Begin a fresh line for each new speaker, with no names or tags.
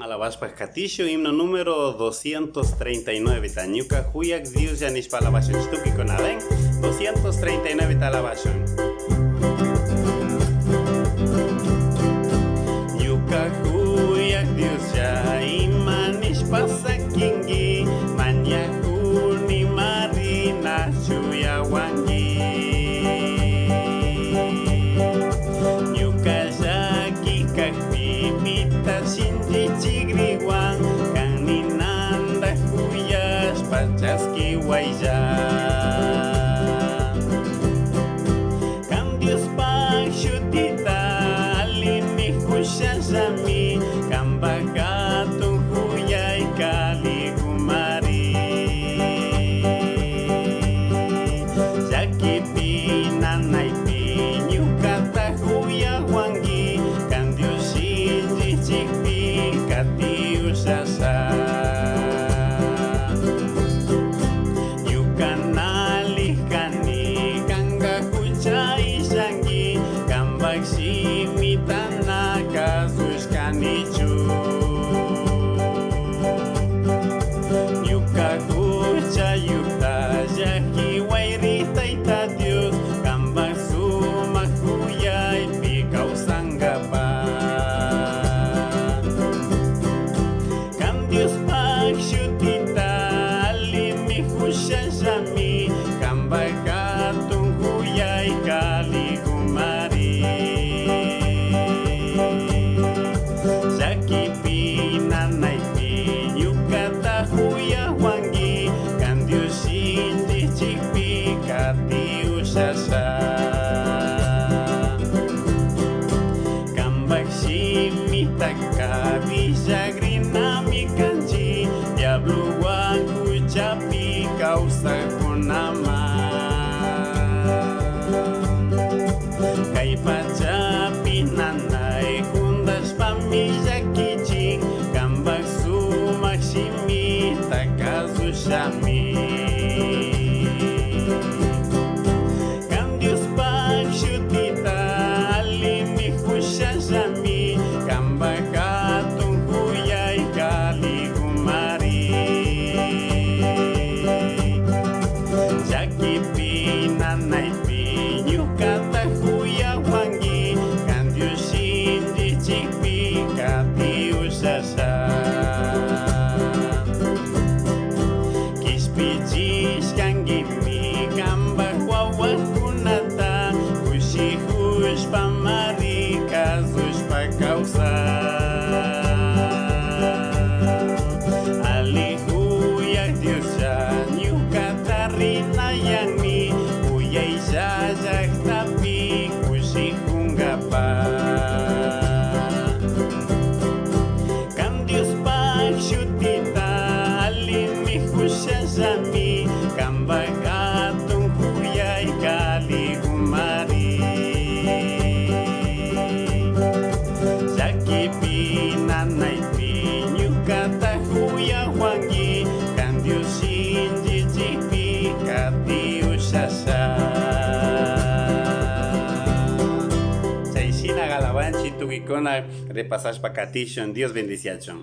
Alabashpa Katisho, himno número 239. Tañuka Huyak Dios Yanis Palabashon. Stuki con Aden. 239 Talabashon. Yuka Huyak Dios ya Imanish Pasakingi. Manyahuni Marina Chuya Wangi. Yuka Jaki Kakpi Mita Shinji Chigriwan Kaninanda Huyas Pachaski Waya Cambios Pachutita Alimi Hushazami Kambagato Huyai Kali Gumari Jaki Pinanai Pinyukata Huya Wangi Cambios Shinji Chigri Kati Usasa Yukanali Kani Kanga Huchai Shangi Kambak Shimitana Kazus Kanichu Yuka Hucha Yuta Jaki Wairita Itadios Kambak Suma Huyai Pikau Sanggapa Cambios Pachutita Alimi Hushashami Kambakatung Huyai Kali Gumari Jaki Pinanai Pinyukata Huya Wangi Cambios Shinji Chikpi Kati Usasa Kambak Shimitaka Vishagrinami Kanji Diablo Waku Chapi Kausa Kunama Kai Pachapi Nanai Kundas Pamija Kijing Kambak Sumak Shimitaka Zushami Cambios Pachutita Alimi Hushashami Kambakatung Huyai Kali Gumari Jaki Pinanai Pinyukata Huya Wangi Cambios Shinji Chikpi Kati Usasa Kispijis Kangimi Kambak Wawak Kunata Hushi Hush Pamari Kazush Pakausa Ali Huyak Diosya Nyukata Rina Yangmi Huyai Jajak Tapi Hushi Hunggapa Cambios Pachutita Alimi Hushazami Kambagatung Huyai Kali Gumari Jaki Pinanai Pinyukata Huya Wangi Cambios Shinji Chikpi Kati Usasa Chaishina Galabanchi Tukikona Repasas Pakatishon Dios bendición